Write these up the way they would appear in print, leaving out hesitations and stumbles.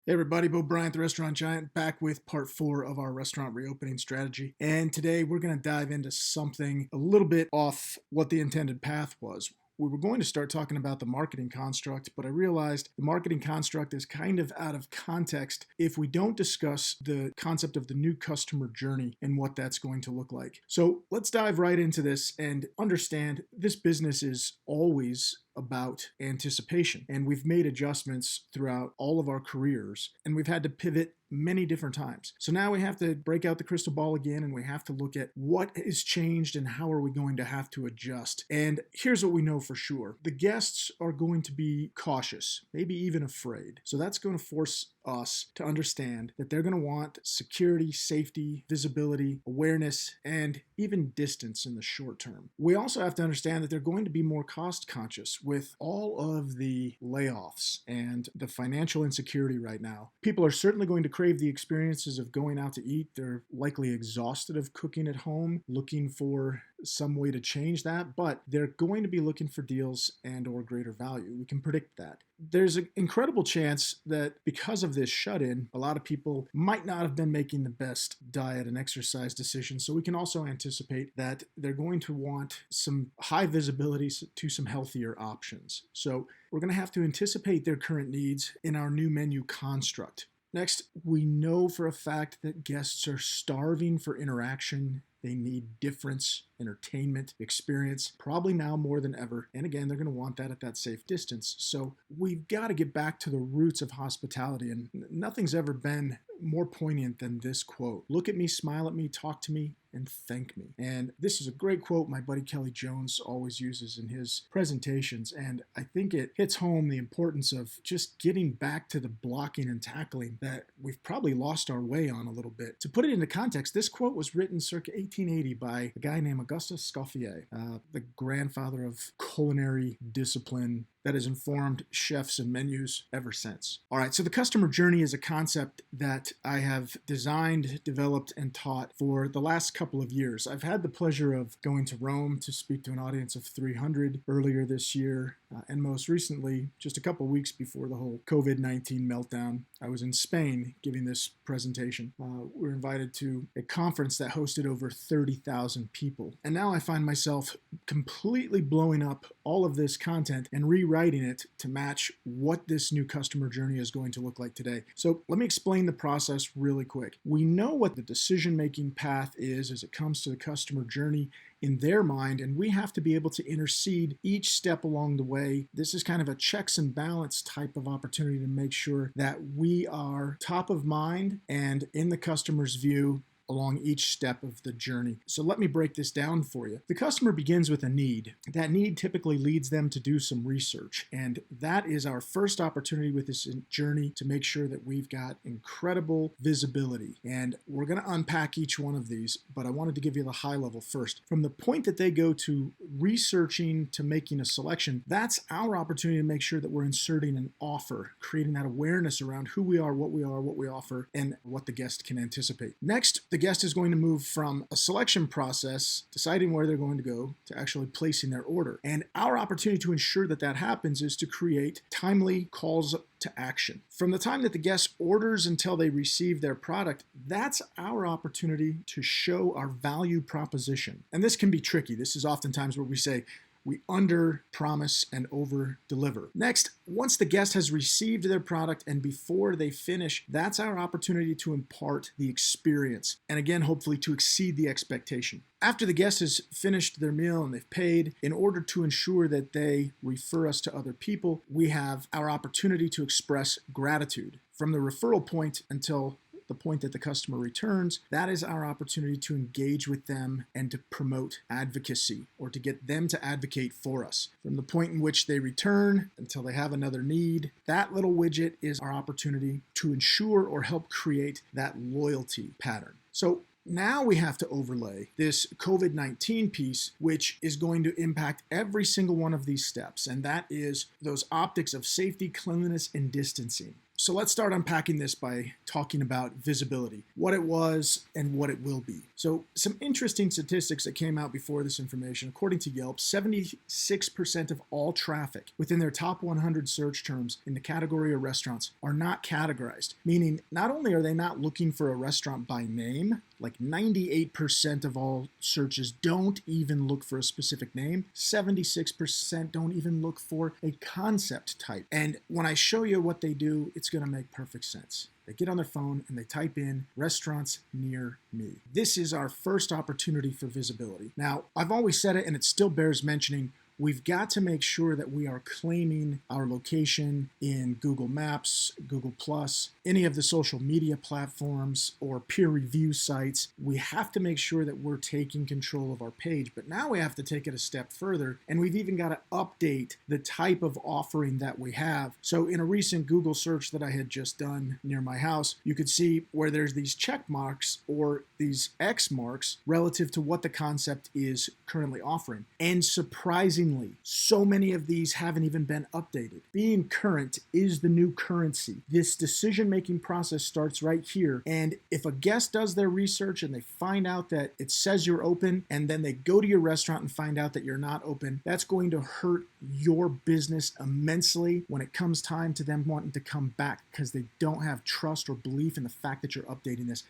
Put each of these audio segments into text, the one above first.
Hey everybody, Bryant, the restaurant giant, back with part 4 of our restaurant reopening strategy. And today we're going to dive into something a little bit off what the intended path was. We were going to start talking about the marketing construct, but I realized the marketing construct is kind of out of context if we don't discuss the concept of the new customer journey and what that's going to look like. So let's dive right into this and understand this business is always about anticipation. And we've made adjustments throughout all of our careers, and we've had to pivot many different times. So now we have to break out the crystal ball again, and we have to look at what has changed and how are we going to have to adjust. And here's what we know for sure. The guests are going to be cautious, maybe even afraid. So that's going to force us to understand that they're going to want security, safety, visibility, awareness, and even distance in the short term. We also have to understand that they're going to be more cost conscious with all of the layoffs and the financial insecurity right now. People are certainly going to crave the experiences of going out to eat. They're likely exhausted of cooking at home, looking for some way to change that, but they're going to be looking for deals and or greater value. We can predict that. There's an incredible chance that because of this shut-in, a lot of people might not have been making the best diet and exercise decisions. So we can also anticipate that they're going to want some high visibility to some healthier options. So we're going to have to anticipate their current needs in our new menu construct. Next, we know for a fact that guests are starving for interaction. They need difference, entertainment, experience, probably now more than ever. And again, they're going to want that at that safe distance. So we've got to get back to the roots of hospitality. And nothing's ever been more poignant than this quote. Look at me, smile at me, talk to me, and thank me. And this is a great quote my buddy Kelly Jones always uses in his presentations. And I think it hits home the importance of just getting back to the blocking and tackling that we've probably lost our way on a little bit. To put it into context, this quote was written circa 1880 by a guy named Auguste Escoffier, the grandfather of culinary discipline that has informed chefs and menus ever since. All right, so the customer journey is a concept that I have designed, developed, and taught for the last couple of years. I've had the pleasure of going to Rome to speak to an audience of 300 earlier this year, and most recently, just a couple weeks before the whole COVID-19 meltdown, I was in Spain giving this presentation. We were invited to a conference that hosted over 30,000 people. And now I find myself completely blowing up all of this content and rewriting it to match what this new customer journey is going to look like today. So let me explain the process really quick. We know what the decision-making path is as it comes to the customer journey in their mind, and we have to be able to intercede each step along the way. This is kind of a checks and balance type of opportunity to make sure that we are top of mind and in the customer's view along each step of the journey. So let me break this down for you. The customer begins with a need. That need typically leads them to do some research, and that is our first opportunity with this journey to make sure that we've got incredible visibility. And we're going to unpack each one of these, but I wanted to give you the high level first. From the point that they go to researching to making a selection, that's our opportunity to make sure that we're inserting an offer, creating that awareness around who we are, what we offer, and what the guest can anticipate. Next, the guest is going to move from a selection process, deciding where they're going to go, to actually placing their order. And our opportunity to ensure that that happens is to create timely calls to action. From the time that the guest orders until they receive their product, that's our opportunity to show our value proposition. And this can be tricky. This is oftentimes where we say, we under promise and over deliver. Next, once the guest has received their product and before they finish, that's our opportunity to impart the experience. And again, hopefully to exceed the expectation. After the guest has finished their meal and they've paid, in order to ensure that they refer us to other people, we have our opportunity to express gratitude. From the referral point until the point that the customer returns, that is our opportunity to engage with them and to promote advocacy or to get them to advocate for us. From the point in which they return until they have another need, that little widget is our opportunity to ensure or help create that loyalty pattern. So now we have to overlay this COVID-19 piece, which is going to impact every single one of these steps, and that is those optics of safety, cleanliness, and distancing. So let's start unpacking this by talking about visibility, what it was and what it will be. So some interesting statistics that came out before this information. According to Yelp, 76% of all traffic within their top 100 search terms in the category of restaurants are not categorized, meaning not only are they not looking for a restaurant by name, like 98% of all searches don't even look for a specific name. 76% don't even look for a concept type. And when I show you what they do, it's going to make perfect sense. They get on their phone and they type in restaurants near me. This is our first opportunity for visibility. Now, I've always said it and it still bears mentioning. We've got to make sure that we are claiming our location in Google Maps, Google Plus, any of the social media platforms or peer review sites. We have to make sure that we're taking control of our page. But now we have to take it a step further, and we've even got to update the type of offering that we have. So in a recent Google search that I had just done near my house, you could see where there's these check marks or these X marks relative to what the concept is currently offering. And surprisingly, so many of these haven't even been updated. Being current is the new currency. This decision-making process starts right here. And if a guest does their research and they find out that it says you're open, and then they go to your restaurant and find out that you're not open, that's going to hurt your business immensely when it comes time to them wanting to come back because they don't have trust or belief in the fact that you're updating this.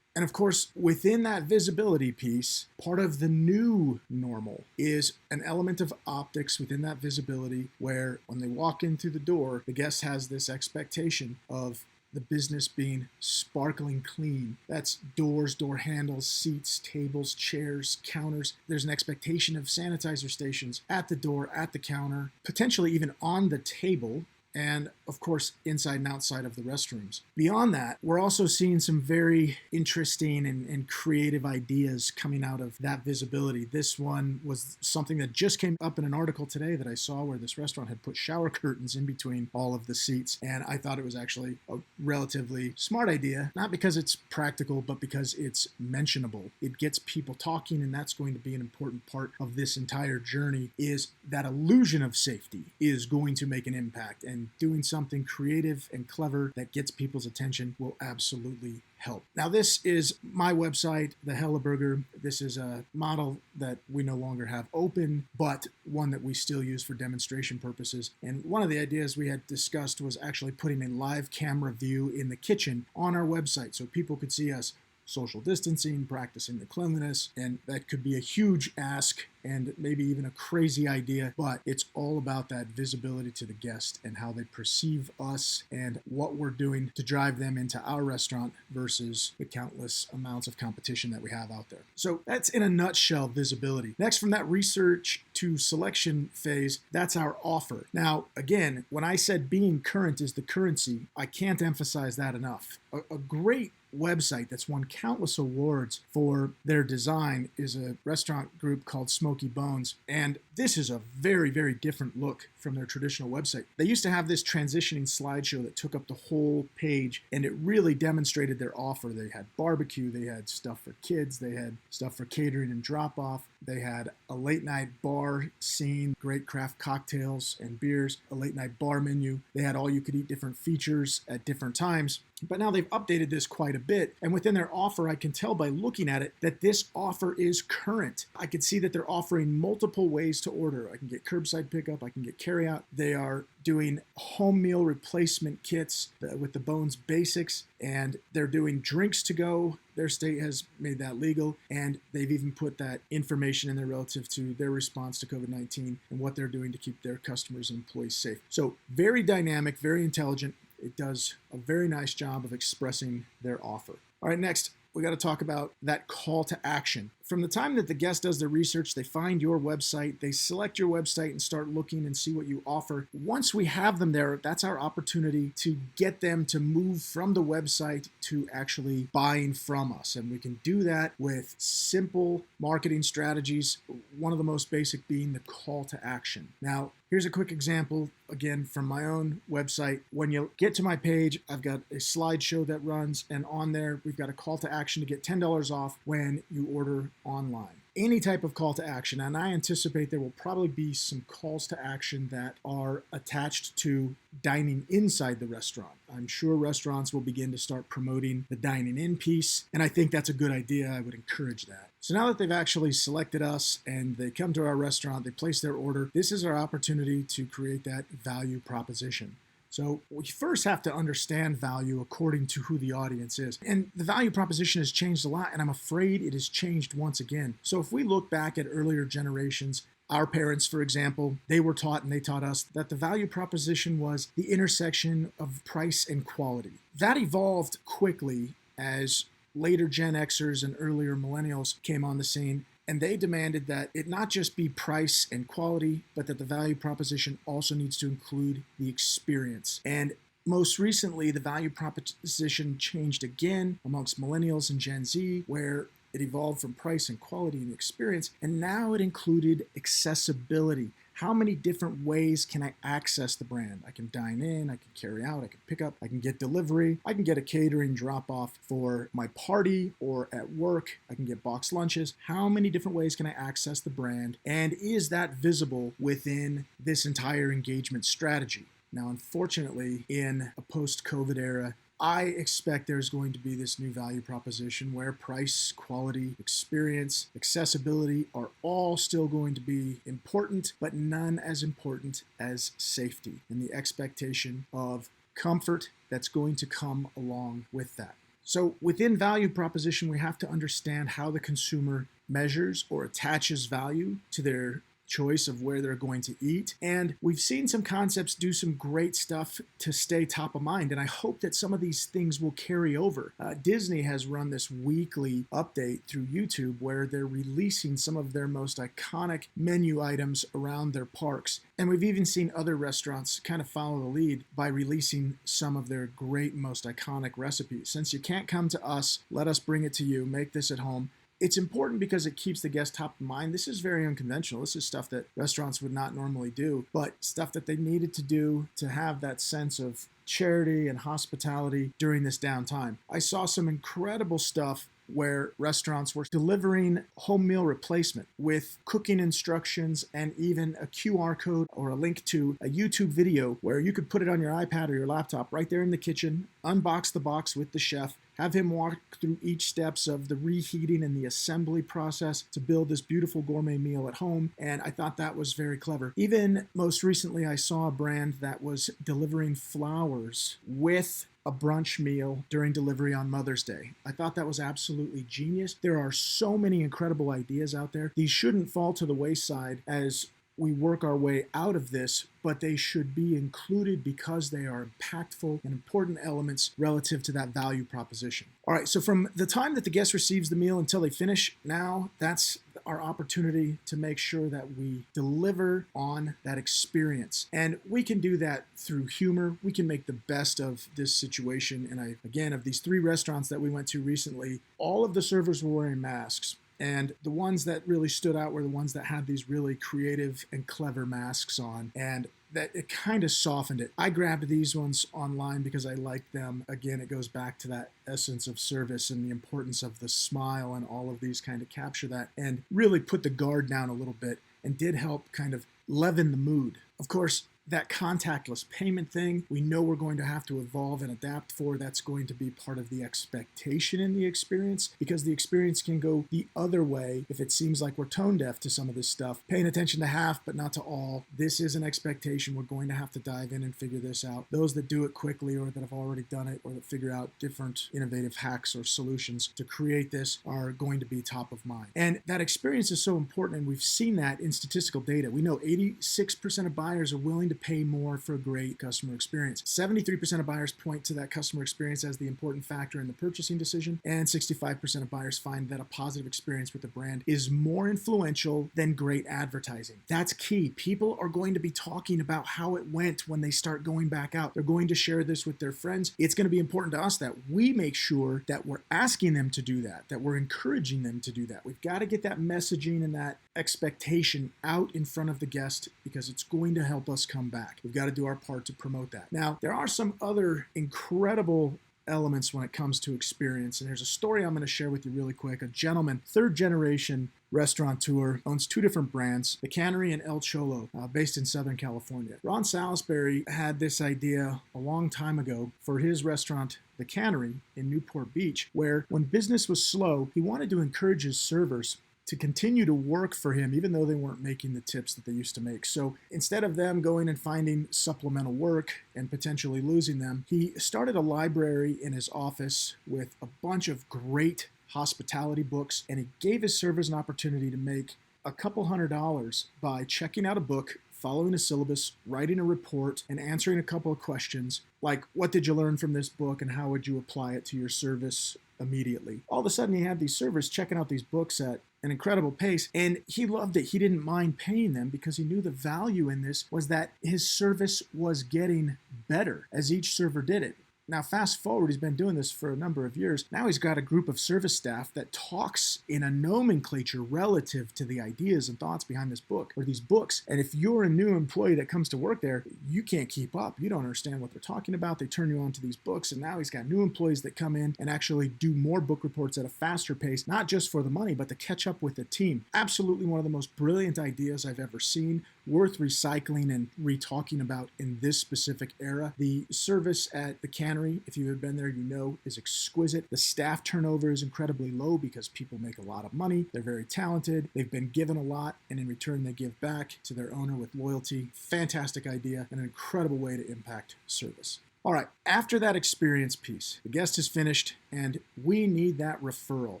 And of course, within that visibility piece, part of the new normal is an element of optics within that visibility where when they walk in through the door, the guest has this expectation of the business being sparkling clean. That's doors, door handles, seats, tables, chairs, counters. There's an expectation of sanitizer stations at the door, at the counter, potentially even on the table, and of course, inside and outside of the restrooms. Beyond that, we're also seeing some very interesting and creative ideas coming out of that visibility. This one was something that just came up in an article today that I saw where this restaurant had put shower curtains in between all of the seats. And I thought it was actually a relatively smart idea, not because it's practical, but because it's mentionable. It gets people talking, and that's going to be an important part of this entire journey, is that illusion of safety is going to make an impact. And doing something creative and clever that gets people's attention will absolutely help. Now, this is my website, The Helleburger. This is a model that we no longer have open, but one that we still use for demonstration purposes. And one of the ideas we had discussed was actually putting a live camera view in the kitchen on our website so people could see us social distancing, practicing the cleanliness, and that could be a huge ask and maybe even a crazy idea, but it's all about that visibility to the guest and how they perceive us and what we're doing to drive them into our restaurant versus the countless amounts of competition that we have out there. So that's in a nutshell visibility. Next, from that research to selection phase, that's our offer. Now, again, when I said being current is the currency, I can't emphasize that enough. A great website that's won countless awards for their design is a restaurant group called Smoky Bones. And this is a very, very different look from their traditional website. They used to have this transitioning slideshow that took up the whole page, and it really demonstrated their offer. They had barbecue, they had stuff for kids, they had stuff for catering and drop-off, they had a late night bar scene, great craft cocktails and beers, a late night bar menu. They had all you could eat different features at different times. But now they've updated this quite a bit. And within their offer, I can tell by looking at it that this offer is current. I can see that they're offering multiple ways to order. I can get curbside pickup, I can get carryout. They are doing home meal replacement kits with the Bones Basics, and they're doing drinks to go. Their state has made that legal, and they've even put that information in there relative to their response to COVID-19 and what they're doing to keep their customers and employees safe. So very dynamic, very intelligent. It does a very nice job of expressing their offer. All right, next, we got to talk about that call to action. From the time that the guest does their research, they find your website, they select your website and start looking and see what you offer. Once we have them there, that's our opportunity to get them to move from the website to actually buying from us. And we can do that with simple marketing strategies, one of the most basic being the call to action. Now, here's a quick example, again, from my own website. When you get to my page, I've got a slideshow that runs, and on there, we've got a call to action to get $10 off when you order online. any type of call to action. And I anticipate there will probably be some calls to action that are attached to dining inside the restaurant. I'm sure restaurants will begin to start promoting the dining in piece, and I think that's a good idea. I would encourage that. So now that they've actually selected us and they come to our restaurant, they place their order, this is our opportunity to create that value proposition. So we first have to understand value according to who the audience is. And the value proposition has changed a lot, and I'm afraid it has changed once again. So if we look back at earlier generations, our parents, for example, they were taught and they taught us that the value proposition was the intersection of price and quality. That evolved quickly as later Gen Xers and earlier millennials came on the scene, and they demanded that it not just be price and quality, but that the value proposition also needs to include the experience. And most recently, the value proposition changed again amongst millennials and Gen Z, where it evolved from price and quality and experience, and now it included accessibility. How many different ways can I access the brand? I can dine in, I can carry out, I can pick up, I can get delivery, I can get a catering drop-off for my party or at work, I can get boxed lunches. How many different ways can I access the brand? And is that visible within this entire engagement strategy? Now, unfortunately, in a post-COVID era, I expect there's going to be this new value proposition where price, quality, experience, accessibility are all still going to be important, but none as important as safety and the expectation of comfort that's going to come along with that. So within value proposition, we have to understand how the consumer measures or attaches value to their choice of where they're going to eat. And we've seen some concepts do some great stuff to stay top of mind. And I hope that some of these things will carry over. Disney has run this weekly update through YouTube where they're releasing some of their most iconic menu items around their parks. And we've even seen other restaurants kind of follow the lead by releasing some of their great, most iconic recipes. Since you can't come to us, let us bring it to you, make this at home. It's important because it keeps the guest top of mind. This is very unconventional. This is stuff that restaurants would not normally do, but stuff that they needed to do to have that sense of charity and hospitality during this downtime. I saw some incredible stuff where restaurants were delivering home meal replacement with cooking instructions and even a QR code or a link to a YouTube video where you could put it on your iPad or your laptop right there in the kitchen, unbox the box with the chef, have him walk through each steps of the reheating and the assembly process to build this beautiful gourmet meal at home. And I thought that was very clever. Even most recently, I saw a brand that was delivering flowers with a brunch meal during delivery on Mother's Day. I thought that was absolutely genius. There are so many incredible ideas out there. These shouldn't fall to the wayside as we work our way out of this, but they should be included because they are impactful and important elements relative to that value proposition. All right, so from the time that the guest receives the meal until they finish, now that's our opportunity to make sure that we deliver on that experience. And we can do that through humor. We can make the best of this situation. And again, of these 3 restaurants that we went to recently, all of the servers were wearing masks. And the ones that really stood out were the ones that had these really creative and clever masks on. And that it kind of softened it. I grabbed these ones online because I liked them. Again, it goes back to that essence of service and the importance of the smile, and all of these kind of capture that and really put the guard down a little bit and did help kind of leaven the mood. Of course, that contactless payment thing, we know we're going to have to evolve and adapt for. That's going to be part of the expectation in the experience, because the experience can go the other way if it seems like we're tone deaf to some of this stuff. Paying attention to half, but not to all. This is an expectation. We're going to have to dive in and figure this out. Those that do it quickly or that have already done it or that figure out different innovative hacks or solutions to create this are going to be top of mind. And that experience is so important, and we've seen that in statistical data. We know 86% of buyers are willing to pay more for a great customer experience. 73% of buyers point to that customer experience as the important factor in the purchasing decision, and 65% of buyers find that a positive experience with the brand is more influential than great advertising. That's key. People are going to be talking about how it went when they start going back out. They're going to share this with their friends. It's going to be important to us that we make sure that we're asking them to do that, that we're encouraging them to do that. We've got to get that messaging and that expectation out in front of the guest, because it's going to help us come back. We've got to do our part to promote that. Now, there are some other incredible elements when it comes to experience. And there's a story I'm going to share with you really quick. A gentleman, third generation restaurateur, owns two different brands, The Cannery and El Cholo, based in Southern California. Ron Salisbury had this idea a long time ago for his restaurant, The Cannery, in Newport Beach, where when business was slow, he wanted to encourage his servers to continue to work for him, even though they weren't making the tips that they used to make. So instead of them going and finding supplemental work and potentially losing them, he started a library in his office with a bunch of great hospitality books, and he gave his servers an opportunity to make a couple $100 by checking out a book, following a syllabus, writing a report, and answering a couple of questions like, what did you learn from this book and how would you apply it to your service immediately? All of a sudden, he had these servers checking out these books at an incredible pace, and he loved it. He didn't mind paying them because he knew the value in this was that his service was getting better as each server did it. Now, fast forward, he's been doing this for a number of years. Now he's got a group of service staff that talks in a nomenclature relative to the ideas and thoughts behind this book or these books. And if you're a new employee that comes to work there, you can't keep up. You don't understand what they're talking about. They turn you on to these books. And now he's got new employees that come in and actually do more book reports at a faster pace, not just for the money, but to catch up with the team. Absolutely one of the most brilliant ideas I've ever seen, worth recycling and re-talking about in this specific era. The service at the Cannery, if you have been there, you know, is exquisite. The staff turnover is incredibly low because people make a lot of money. They're very talented. They've been given a lot, and in return, they give back to their owner with loyalty. Fantastic idea and an incredible way to impact service. All right, after that experience piece, the guest is finished and we need that referral.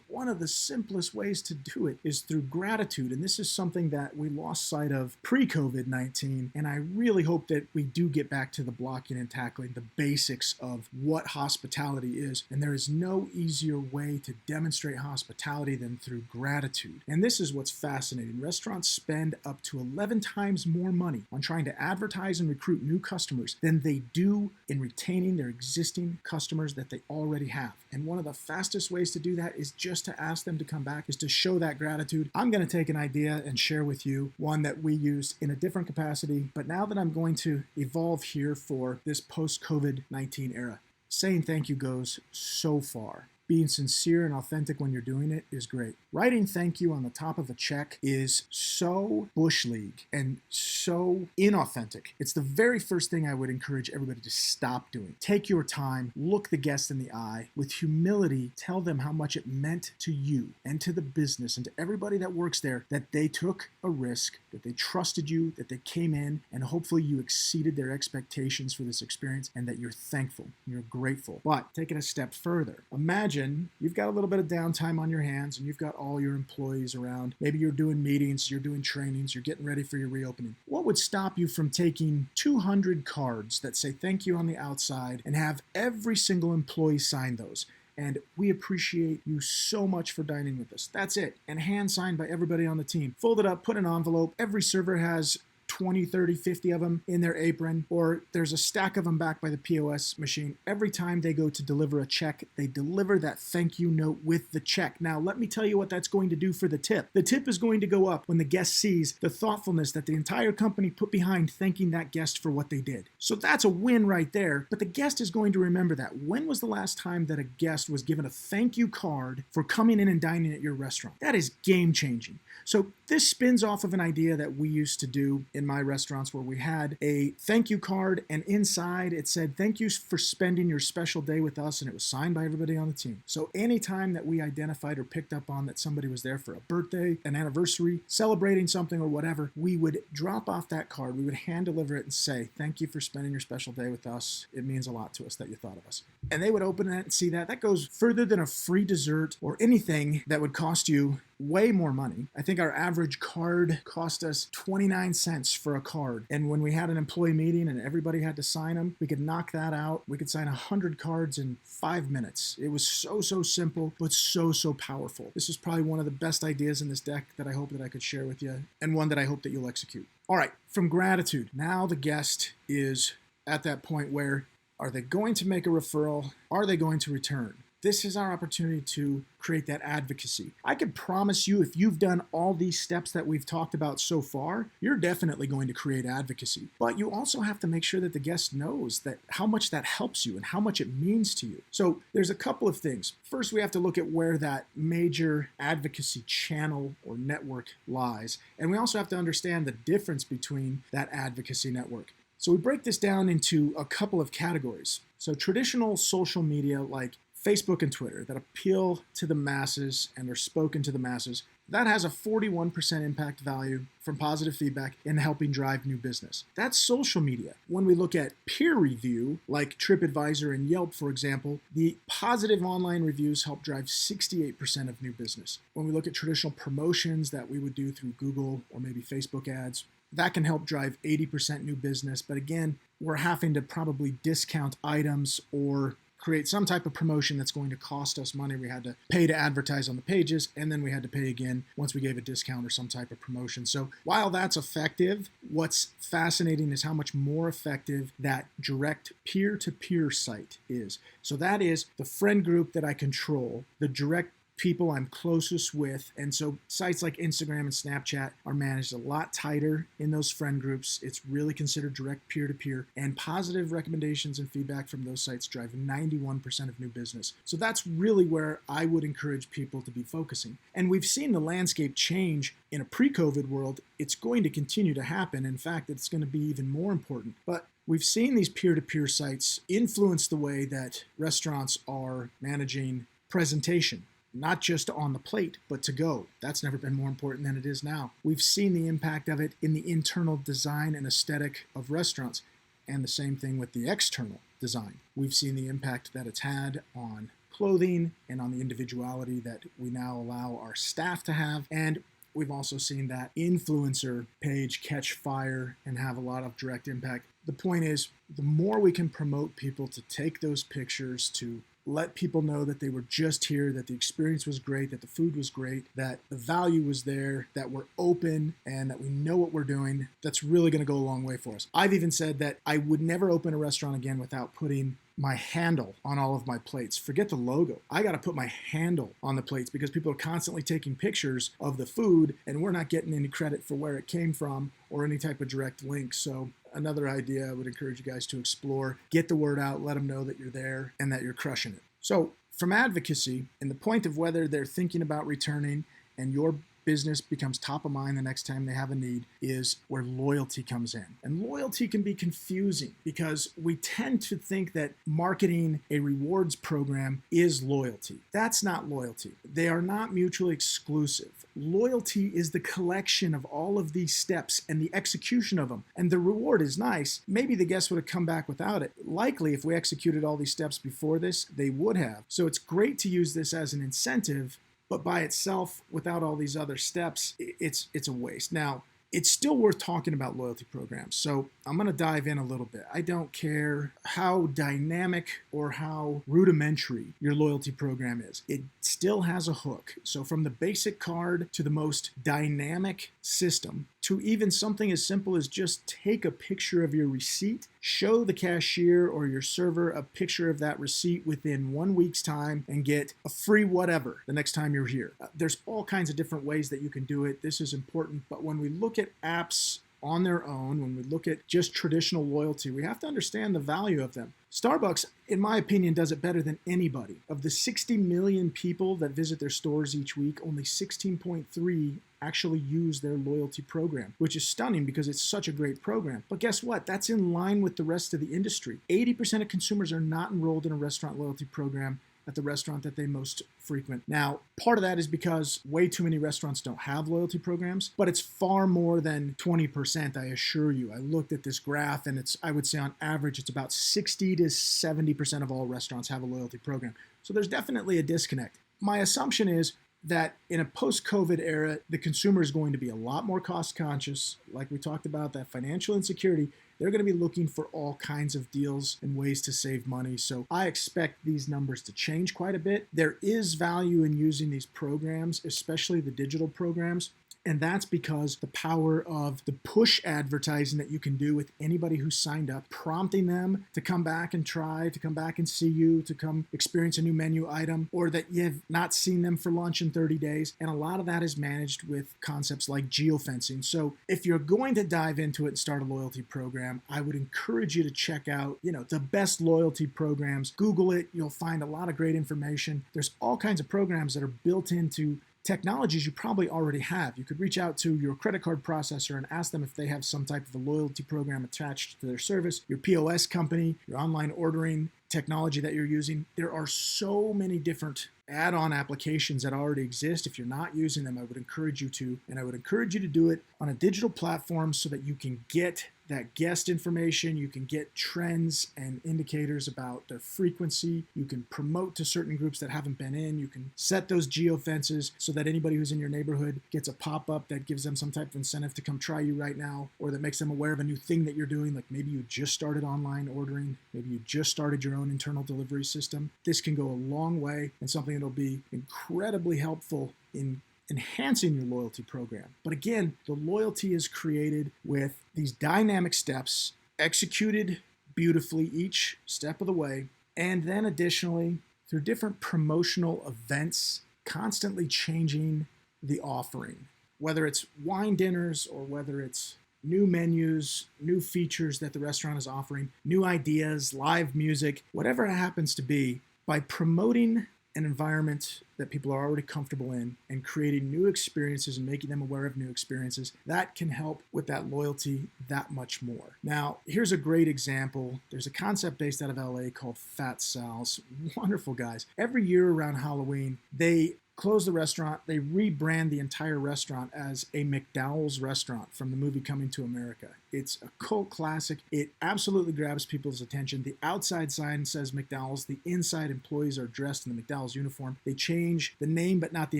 One of the simplest ways to do it is through gratitude, and this is something that we lost sight of pre-COVID-19, and I really hope that we do get back to the blocking and tackling, the basics of what hospitality is, and there is no easier way to demonstrate hospitality than through gratitude. And this is what's fascinating. Restaurants spend up to 11 times more money on trying to advertise and recruit new customers than they do in retaining their existing customers that they already have. And one of the fastest ways to do that is just to ask them to come back, is to show that gratitude. I'm going to take an idea and share with you one that we used in a different capacity, but now that I'm going to evolve here for this post-COVID-19 era. Saying thank you goes so far. Being sincere and authentic when you're doing it is great. Writing thank you on the top of a check is so bush league and so inauthentic. It's the very first thing I would encourage everybody to stop doing. Take your time, look the guest in the eye, with humility, tell them how much it meant to you and to the business and to everybody that works there that they took a risk, that they trusted you, that they came in, and hopefully you exceeded their expectations for this experience and that you're thankful, you're grateful. But take it a step further. Imagine you've got a little bit of downtime on your hands and you've got all your employees around. Maybe you're doing meetings, you're doing trainings, you're getting ready for your reopening. What would stop you from taking 200 cards that say thank you on the outside and have every single employee sign those? And we appreciate you so much for dining with us. That's it. And hand signed by everybody on the team. Fold it up, put an envelope. Every server has 20, 30, 50 of them in their apron, or there's a stack of them back by the POS machine. Every time they go to deliver a check, they deliver that thank you note with the check. Now, let me tell you what that's going to do for the tip. The tip is going to go up when the guest sees the thoughtfulness that the entire company put behind thanking that guest for what they did. So that's a win right there, but the guest is going to remember that. When was the last time that a guest was given a thank you card for coming in and dining at your restaurant? That is game changing. So this spins off of an idea that we used to do in my restaurants where we had a thank you card and inside it said, thank you for spending your special day with us, and it was signed by everybody on the team. So anytime that we identified or picked up on that somebody was there for a birthday, an anniversary, celebrating something or whatever, we would drop off that card, we would hand deliver it and say, thank you for spending your special day with us. It means a lot to us that you thought of us. And they would open it and see that. That goes further than a free dessert or anything that would cost you way more money. I think our average card cost us 29 cents for a card. And when we had an employee meeting and everybody had to sign them, we could knock that out. We could sign 100 cards in 5 minutes. It was so simple, but so powerful. This is probably one of the best ideas in this deck that I hope that I could share with you, and one that I hope that you'll execute. All right, from gratitude. Now the guest is at that point where, are they going to make a referral? Are they going to return? this is our opportunity to create that advocacy. I can promise you, if you've done all these steps that we've talked about so far, you're definitely going to create advocacy. But you also have to make sure that the guest knows that how much that helps you and how much it means to you. So there's a couple of things. First, we have to look at where that major advocacy channel or network lies. And we also have to understand the difference between that advocacy network. So we break this down into a couple of categories. So traditional social media like Facebook and Twitter that appeal to the masses and are spoken to the masses, that has a 41% impact value from positive feedback in helping drive new business. That's social media. When we look at peer review, like TripAdvisor and Yelp, for example, the positive online reviews help drive 68% of new business. When we look at traditional promotions that we would do through Google or maybe Facebook ads, that can help drive 80% new business. But again, we're having to probably discount items or create some type of promotion that's going to cost us money. We had to pay to advertise on the pages, and then we had to pay again once we gave a discount or some type of promotion. So while that's effective, what's fascinating is how much more effective that direct peer-to-peer site is. So that is the friend group that I control, the direct people I'm closest with. And so sites like Instagram and Snapchat are managed a lot tighter in those friend groups. It's really considered direct peer-to-peer, and positive recommendations and feedback from those sites drive 91% of new business. So that's really where I would encourage people to be focusing. And we've seen the landscape change in a pre-COVID world. It's going to continue to happen. In fact, it's going to be even more important. But we've seen these peer-to-peer sites influence the way that restaurants are managing presentation. Not just on the plate, but to go. That's never been more important than it is now. We've seen the impact of it in the internal design and aesthetic of restaurants, and the same thing with the external design. We've seen the impact that it's had on clothing and on the individuality that we now allow our staff to have. And we've also seen that influencer page catch fire and have a lot of direct impact. The point is, the more we can promote people to take those pictures, to let people know that they were just here, that the experience was great, that the food was great, that the value was there, that we're open, and that we know what we're doing, that's really going to go a long way for us. I've even said that I would never open a restaurant again without putting my handle on all of my plates. Forget the logo. I got to put my handle on the plates because people are constantly taking pictures of the food and we're not getting any credit for where it came from or any type of direct link. So another idea I would encourage you guys to explore. Get the word out, let them know that you're there and that you're crushing it. So from advocacy, and the point of whether they're thinking about returning and your business becomes top of mind the next time they have a need, is where loyalty comes in. And loyalty can be confusing because we tend to think that marketing a rewards program is loyalty. That's not loyalty. They are not mutually exclusive. Loyalty is the collection of all of these steps and the execution of them. And the reward is nice. Maybe the guests would have come back without it. Likely, if we executed all these steps before this, they would have. So it's great to use this as an incentive, but by itself, without all these other steps, it's a waste. Now, it's still worth talking about loyalty programs. So I'm going to dive in a little bit. I don't care how dynamic or how rudimentary your loyalty program is. It still has a hook. So from the basic card to the most dynamic system to even something as simple as just take a picture of your receipt, show the cashier or your server a picture of that receipt within 1 week's time and get a free whatever the next time you're here. There's all kinds of different ways that you can do it. This is important. But when we look at apps on their own, when we look at just traditional loyalty, we have to understand the value of them. Starbucks, in my opinion, does it better than anybody. Of the 60 million people that visit their stores each week, only 16.3 actually use their loyalty program, which is stunning because it's such a great program. But guess what? That's in line with the rest of the industry. 80% of consumers are not enrolled in a restaurant loyalty program at the restaurant that they most frequent. Now, part of that is because way too many restaurants don't have loyalty programs, but it's far more than 20%, I assure you. I looked at this graph and I would say on average, it's about 60 to 70% of all restaurants have a loyalty program. So there's definitely a disconnect. My assumption is that in a post-COVID era, the consumer is going to be a lot more cost conscious. Like we talked about, that financial insecurity, they're going to be looking for all kinds of deals and ways to save money. So I expect these numbers to change quite a bit. There is value in using these programs, especially the digital programs. And that's because the power of the push advertising that you can do with anybody who's signed up, prompting them to come back and try, to come back and see you, to come experience a new menu item, or that you have not seen them for lunch in 30 days. And a lot of that is managed with concepts like geofencing. So if you're going to dive into it and start a loyalty program, I would encourage you to check out, the best loyalty programs. Google it. You'll find a lot of great information. There's all kinds of programs that are built into technologies you probably already have. You could reach out to your credit card processor and ask them if they have some type of a loyalty program attached to their service, your POS company, your online ordering technology that you're using. There are so many different add-on applications that already exist. If you're not using them, I would encourage you to, and I would encourage you to do it on a digital platform so that you can get that guest information, you can get trends and indicators about their frequency, you can promote to certain groups that haven't been in, you can set those geofences so that anybody who's in your neighborhood gets a pop-up that gives them some type of incentive to come try you right now, or that makes them aware of a new thing that you're doing, like maybe you just started online ordering, maybe you just started your own internal delivery system. This can go a long way and something that'll be incredibly helpful in enhancing your loyalty program. But again, the loyalty is created with these dynamic steps executed beautifully each step of the way, and then additionally through different promotional events, constantly changing the offering, whether it's wine dinners or whether it's new menus, new features that the restaurant is offering, new ideas, live music, whatever it happens to be. By promoting an environment that people are already comfortable in and creating new experiences and making them aware of new experiences, that can help with that loyalty that much more. Now, here's a great example. There's a concept based out of LA called Fat Sal's. Wonderful guys. Every year around Halloween, they close the restaurant, they rebrand the entire restaurant as a McDowell's restaurant from the movie Coming to America. It's a cult classic. It absolutely grabs people's attention. The outside sign says McDowell's. The inside employees are dressed in the McDowell's uniform. They change the name but not the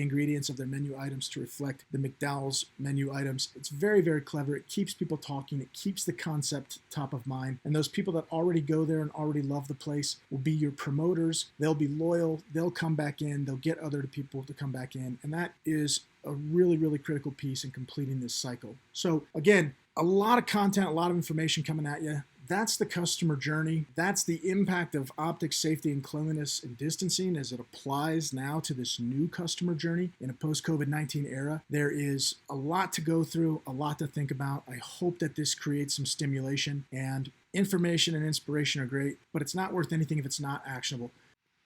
ingredients of their menu items to reflect the McDowell's menu items. It's very, very clever. It keeps people talking. It keeps the concept top of mind. And those people that already go there and already love the place will be your promoters. They'll be loyal. They'll come back in. They'll get other people to come back in. And that is a really, really critical piece in completing this cycle. So again, a lot of content, a lot of information coming at you. That's the customer journey. That's the impact of optics, safety, and cleanliness and distancing as it applies now to this new customer journey in a post-COVID-19 era. There is a lot to go through, a lot to think about. I hope that this creates some stimulation, and information and inspiration are great, but it's not worth anything if it's not actionable.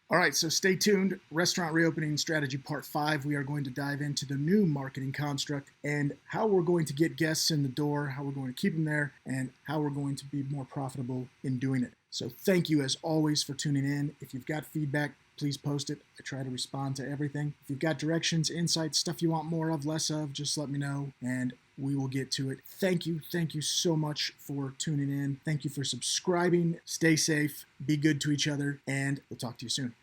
All right, so stay tuned. Restaurant Reopening Strategy Part 5. We are going to dive into the new marketing construct and how we're going to get guests in the door, how we're going to keep them there, and how we're going to be more profitable in doing it. So thank you, as always, for tuning in. If you've got feedback, please post it. I try to respond to everything. If you've got directions, insights, stuff you want more of, less of, just let me know, and we will get to it. Thank you so much for tuning in. Thank you for subscribing. Stay safe, be good to each other, and we'll talk to you soon.